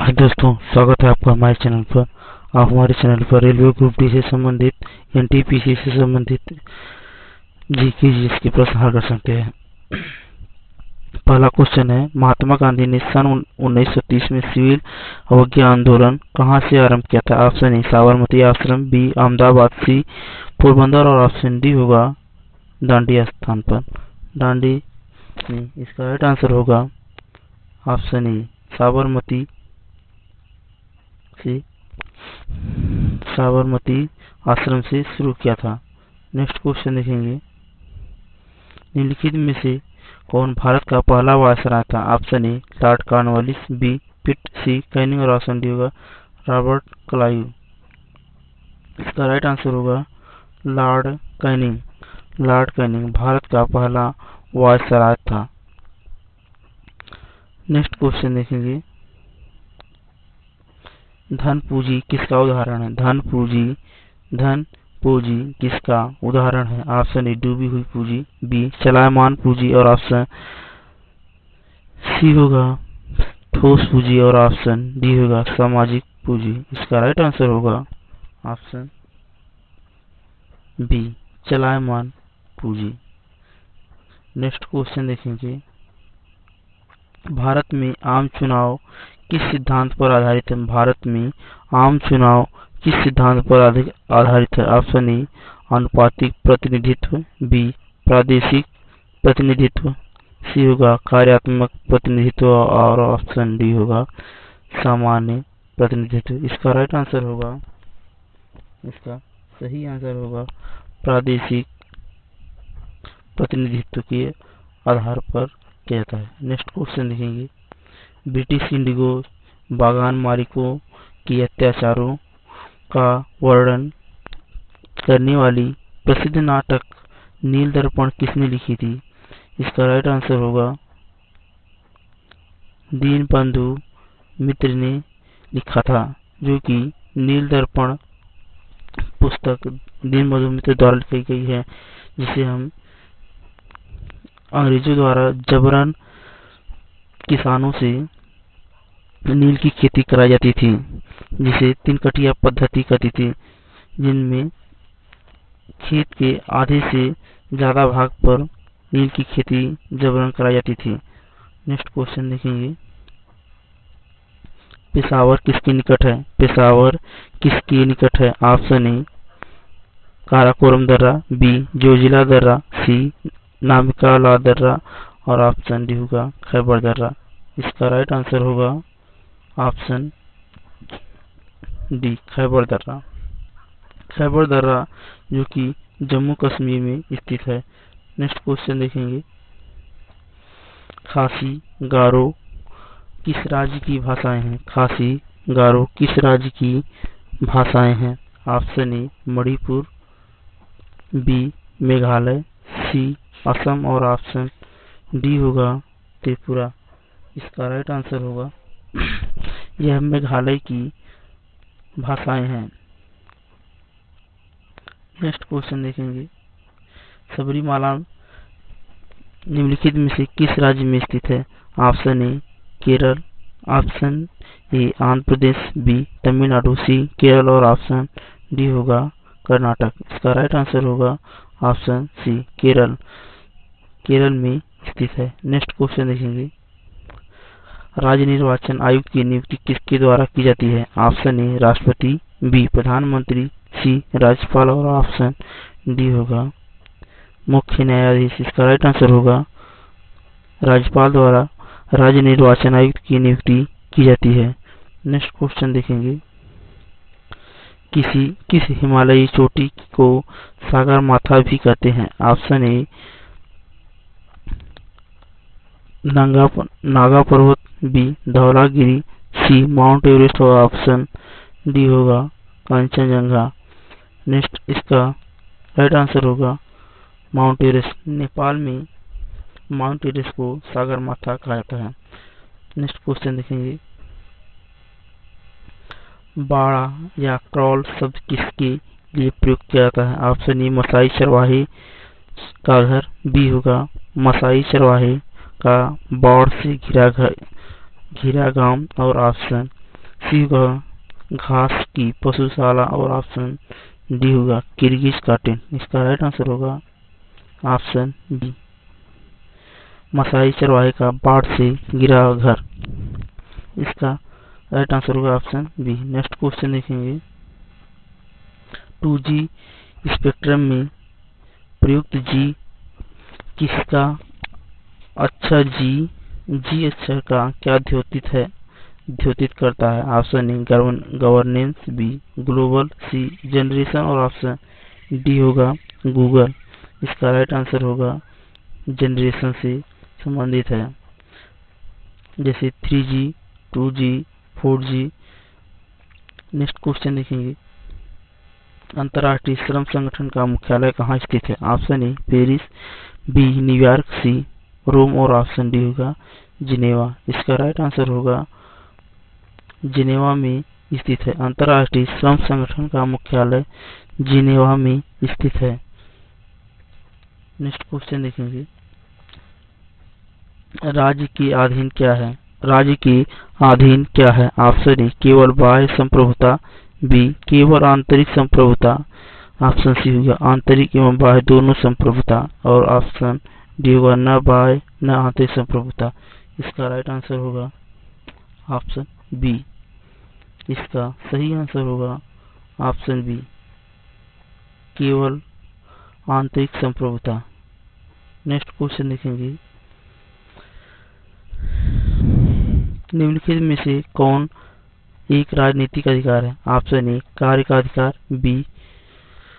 हाय दोस्तों, स्वागत है आपका हमारे चैनल पर। आप हमारे चैनल पर रेलवे ग्रुप डी से संबंधित, एनटीपीसी से संबंधित जीके जीएस के प्रश्न हल कर सकते हैं। पहला क्वेश्चन है, महात्मा गांधी ने सन 1930 में सिविल अवज्ञा आंदोलन कहाँ से आरंभ किया था? ऑप्शन ए साबरमती आश्रम, बी अहमदाबाद, सी पोरबंदर और ऑप्शन डी होगा दांडी स्थान पर। दांडी नहीं, इसका राइट आंसर होगा ऑप्शन ए साबरमती से साबरमती आश्रम से शुरू किया था। नेक्स्ट क्वेश्चन देखेंगे, निम्नलिखित में से कौन भारत का पहला वायसराय था? Option A Lord Cornwallis, B Pitt, C Canning और ऑप्शन डी होगा रॉबर्ट क्लाइव। इसका राइट आंसर होगा Lord Canning. Lord Canning Bharat का पहला वायसराय था। नेक्स्ट क्वेश्चन देखेंगे, धन पूंजी किसका उदाहरण है? धन पूंजी किसका उदाहरण है? ऑप्शन ए डूबी हुई पूंजी, बी चलायमान पूंजी और ऑप्शन सी होगा ठोस पूंजी और ऑप्शन डी होगा सामाजिक पूंजी। इसका राइट आंसर होगा ऑप्शन बी चलायमान पूंजी। नेक्स्ट क्वेश्चन देखेंगे, भारत में आम चुनाव किस सिद्धांत पर आधारित है? भारत में आम चुनाव किस सिद्धांत पर आधारित है? ऑप्शन ए आनुपातिक प्रतिनिधित्व, बी प्रादेशिक प्रतिनिधित्व, सी होगा कार्यात्मक प्रतिनिधित्व और ऑप्शन डी होगा सामान्य प्रतिनिधित्व। इसका राइट आंसर होगा, इसका सही आंसर होगा प्रादेशिक प्रतिनिधित्व के आधार पर किया जाता है। नेक्स्ट क्वेश्चन देखेंगे, ब्रिटिश इंडिगो बागान मालिकों की अत्याचारों का वर्णन करने वाली प्रसिद्ध नाटक नील दर्पण किसने लिखी थी? इसका राइट आंसर होगा दीनबंधु मित्र ने लिखा था, जो कि नील दर्पण पुस्तक दीनबंधु मित्र द्वारा लिखी गई है, जिसे हम अंग्रेजों द्वारा जबरन किसानों से नील की खेती कराई जाती थी, जिसे तीन कटिया पद्धति कहती थी, जिनमें खेत के आधे से ज्यादा भाग पर नील की खेती जबरन कराई जाती थी। नेक्स्ट क्वेश्चन देखेंगे, पेशावर किसके निकट है? पेशावर किसके निकट है? ऑप्शन ए काराकोरम दर्रा, बी जोजिला दर्रा, सी नामिकाला दर्रा और ऑप्शन डी होगा खैबर दर्रा। इसका राइट आंसर होगा ऑप्शन डी खैबर दर्रा। खैबर दर्रा जो कि जम्मू कश्मीर में स्थित है। नेक्स्ट क्वेश्चन देखेंगे, खासी गारो किस राज्य की भाषाएं हैं? खासी गारो किस राज्य की भाषाएं हैं? Option A Manipur, B Meghalaya, C Assam और ऑप्शन डी होगा त्रिपुरा। इसका राइट आंसर होगा यह मेघालय की भाषाएं हैं। नेक्स्ट क्वेश्चन देखेंगे, सबरीमाला निम्नलिखित में से किस राज्य में स्थित है? Option A Kerala, option A Andhra Pradesh, B Tamil Nadu, C Kerala और ऑप्शन डी होगा कर्नाटक। इसका राइट आंसर होगा ऑप्शन सी केरल। केरल में स्थित है। नेक्स्ट क्वेश्चन देखेंगे, राज्य निर्वाचन आयुक्त की नियुक्ति किसके द्वारा की जाती है? ऑप्शन ए राष्ट्रपति, बी प्रधानमंत्री, सी राज्यपाल और ऑप्शन डी होगा मुख्य न्यायाधीश। इसका राइट आंसर होगा राज्यपाल द्वारा राज्य निर्वाचन आयुक्त की नियुक्ति की जाती है। नेक्स्ट क्वेश्चन देखेंगे, किस हिमालयी चोटी को सागरमाथा भी कहते हैं? ऑप्शन ए नागा पर्वत, बी धौलागिरी, सी माउंट एवरेस्ट और ऑप्शन डी होगा कंचनजंगा। नेक्स्ट इसका राइट आंसर होगा माउंट एवरेस्ट। नेपाल में माउंट एवरेस्ट को सागरमाथा कहा जाता है। नेक्स्ट क्वेश्चन देखेंगे, बाड़ा या क्रॉल शब्द किसके लिए प्रयोग किया जाता है? ऑप्शन ए मसाई चरवाहे का घर, बी होगा मसाई चरवाहे का बाढ़ से घिरा गांव और ऑप्शन सी होगा घास की पशुशाला और ऑप्शन डी होगा किर्गिज कार्टेन। इसका राइट आंसर होगा ऑप्शन बी मसाई चरवाहे का बाढ़ से गिरा घर। इसका राइट आंसर होगा ऑप्शन बी। नेक्स्ट क्वेश्चन देखेंगे 2G स्पेक्ट्रम में प्रयुक्त जी किसका अच्छा जी अक्षर का क्या द्योतित करता है। Option A governance, B global, C generation और ऑप्शन डी होगा गूगल। इसका राइट आंसर होगा जनरेशन से संबंधित है। जैसे 3G 2G 4G। Next question देखेंगे अंतर्राष्ट्रीय श्रम संगठन का मुख्यालय कहाँ स्थित है। Option A Paris, B New York, C Rome और ऑप्शन डी होगा जिनेवा। इसका राइट आंसर होगा जिनेवा में स्थित है। अंतर्राष्ट्रीय श्रम संगठन का मुख्यालय जिनेवा में स्थित है। नेक्स्ट क्वेश्चन देखेंगे राज्य के अधीन क्या है। राज्य के अधीन क्या है। ऑप्शन ए केवल बाह्य संप्रभुता, बी केवल आंतरिक संप्रभुता, ऑप्शन सी होगा आंतरिक एवं बाह्य दोनों संप्रभुता और ऑप्शन डी होगा न बाह्य न आंतरिक संप्रभुता। इसका राइट आंसर होगा ऑप्शन बी। इसका सही आंसर होगा ऑप्शन बी केवल आंतरिक संप्रभुता। नेक्स्ट क्वेश्चन देखेंगे निम्नलिखित में से कौन एक राजनीतिक अधिकार है। ऑप्शन ए कार्य का अधिकार, बी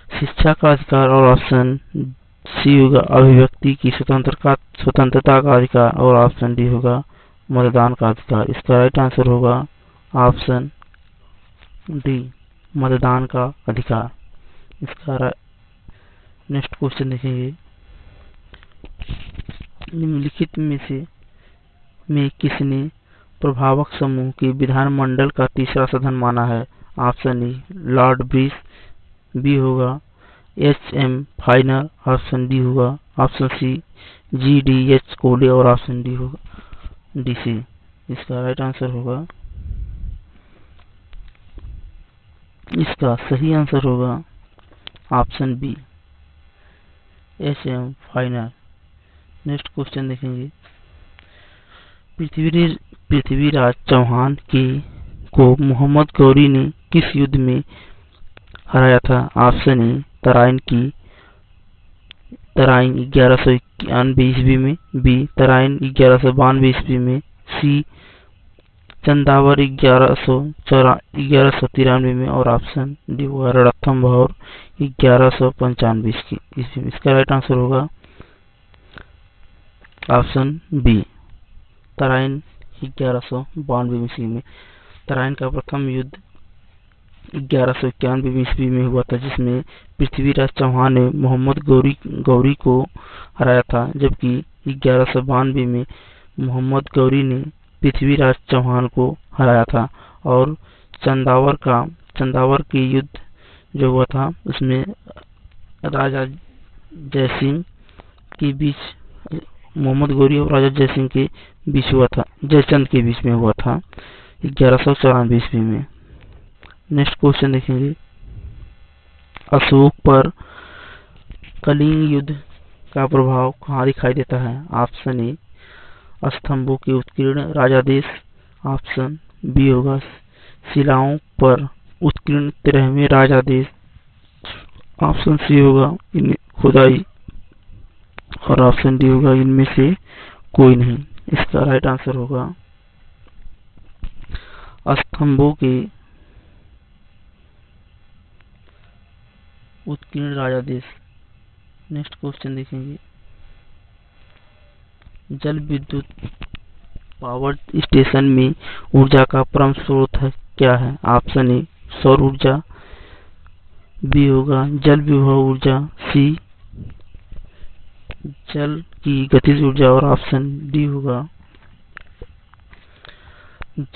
शिक्षा का अधिकार और ऑप्शन सी होगा अभिव्यक्ति की स्वतंत्रता का अधिकार और ऑप्शन डी होगा मतदान का अधिकार। इसका राइट आंसर होगा ऑप्शन डी मतदान का अधिकार। इसका नेक्स्ट क्वेश्चन देखेंगे निम्नलिखित में से किसने प्रभावक समूह के विधानमंडल का तीसरा सदन माना है। Option A Lord Bridge, B होगा HM फाइनल, ऑप्शन डी होगा ऑप्शन सी GDH कोडे और ऑप्शन डी होगा DC। इसका राइट आंसर होगा इसका सही आंसर होगा option B HM final. Next question देखेंगे पृथ्वीराज चौहान को मोहम्मद गौरी ने किस युद्ध में हराया था। ऑप्शन ए तराइन 1191 ईस्वी में, बी तराइन 1192 ईस्वी में, सी चंदावर 1193 में और ऑप्शन डी होगा रणथंभौर 1195 ईस्वी में। इसका राइट आंसर होगा ऑप्शन बी तराइन 1192 ईस्वी में। तराइन का प्रथम युद्ध 1191 ईस्वी में हुआ था जिसमें पृथ्वीराज चौहान ने मोहम्मद गौरी को हराया था, जबकि 1192 में मोहम्मद गौरी ने पृथ्वीराज चौहान को हराया था। और चंदावर के युद्ध जो हुआ था उसमें राजा जयसिंह के बीच मोहम्मद गौरी और राजा जयसिंह के बीच हुआ था, जयचंद के बीच में हुआ था 1194 ईस्वी में। नेक्स्ट क्वेश्चन देखेंगे अशोक पर कलिंग युद्ध का प्रभाव कहाँ दिखाई देता है। ऑप्शन ए स्तंभों के उत्कीर्ण राजादेश, ऑप्शन बी होगा शिलाओं पर उत्कीर्ण 13वें राजादेश, ऑप्शन सी होगा खुदाई और ऑप्शन डी होगा इनमें से कोई नहीं। इसका राइट आंसर होगा स्तंभों के उत्कीर्ण राजादेश। नेक्स्ट क्वेश्चन देखेंगे जल विद्युत पावर स्टेशन में ऊर्जा का परम स्रोत क्या है। ऑप्शन ए सौर ऊर्जा, बी होगा जल विभव ऊर्जा, सी जल की गतिज ऊर्जा और ऑप्शन डी होगा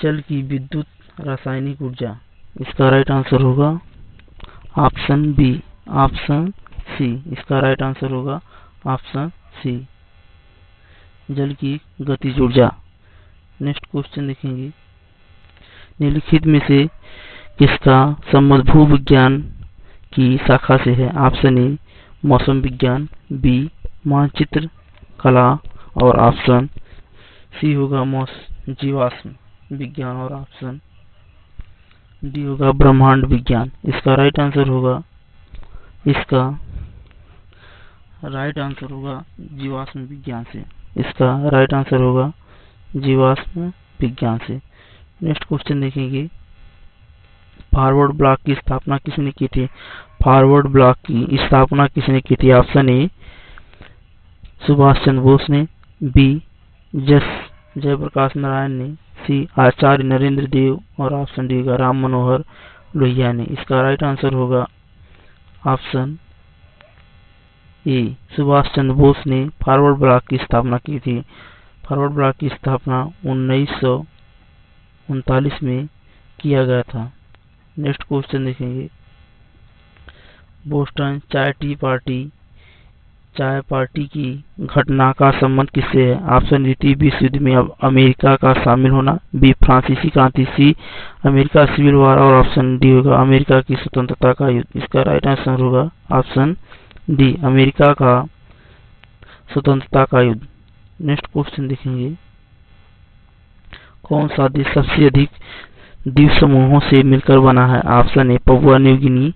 जल की विद्युत रासायनिक ऊर्जा। इसका राइट आंसर होगा ऑप्शन बी ऑप्शन सी। इसका राइट आंसर होगा ऑप्शन सी जल की गतिज ऊर्जा। नेक्स्ट क्वेश्चन देखेंगे निम्नलिखित में से किसका संबंध भूविज्ञान की शाखा से है? ऑप्शन ए मौसम विज्ञान, बी मानचित्र कला और ऑप्शन सी होगा जीवाश्म विज्ञान और ऑप्शन डी होगा ब्रह्मांड विज्ञान। इसका राइट आंसर होगा जीवाश्म विज्ञान से। इसका राइट आंसर होगा जीवाश्म विज्ञान से। नेक्स्ट क्वेश्चन देखेंगे, फॉरवर्ड ब्लॉक की स्थापना किसने की थी? फॉरवर्ड ब्लॉक की स्थापना किसने की थी? ऑप्शन ए सुभाष चंद्र बोस ने, बी जयप्रकाश नारायण ने, सी आचार्य नरेंद्र देव और ऑप्शन डी होगा राम मनोहर लोहिया ने। इसका राइट आंसर होगा ऑप्शन ए सुभाष चंद्र बोस ने फॉरवर्ड ब्लॉक की स्थापना की थी। फॉरवर्ड ब्लॉक की स्थापना 1939 में किया गया था। नेक्स्ट क्वेश्चन देखेंगे, बोस्टन चाय पार्टी की घटना का संबंध किससे है? ऑप्शन द्वितीय विश्व युद्ध में अमेरिका का शामिल होना, बी फ्रांसीसी क्रांति, सी अमेरिका सिविल वॉर और ऑप्शन डी होगा अमेरिका की स्वतंत्रता का युद्ध। इसका राइट आंसर होगा ऑप्शन डी अमेरिका का स्वतंत्रता का युद्ध। नेक्स्ट क्वेश्चन देखेंगे, कौन सा देश सबसे अधिक द्वीप समूहों से मिलकर बना है? Option A Papua New Guinea,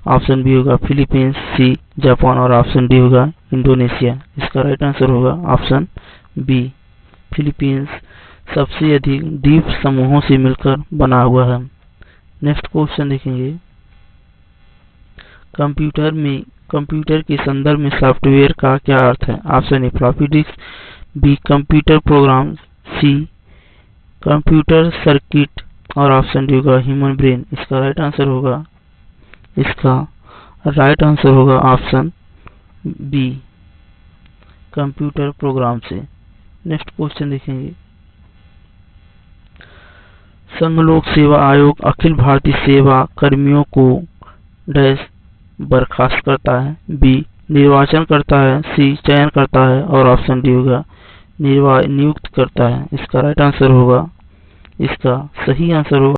option B होगा फिलीपींस, सी जापान और ऑप्शन डी होगा इंडोनेशिया। इसका राइट आंसर होगा ऑप्शन बी फिलीपींस सबसे अधिक द्वीप समूहों से मिलकर बना हुआ है। नेक्स्ट क्वेश्चन देखेंगे, कंप्यूटर के संदर्भ में सॉफ्टवेयर का क्या अर्थ है? Option A floppy disk, B computer program, C computer circuit और ऑप्शन डी होगा ह्यूमन ब्रेन। इसका राइट आंसर होगा ऑप्शन बी कंप्यूटर प्रोग्राम से। नेक्स्ट क्वेश्चन देखेंगे, संघ लोक सेवा आयोग अखिल भारतीय सेवा कर्मियों को डैश बर्खास्त करता है, बी निर्वाचन करता है, सी चयन करता है और ऑप्शन डी होगा नियुक्त करता है। इसका राइट आंसर होगा, इसका सही आंसर होगा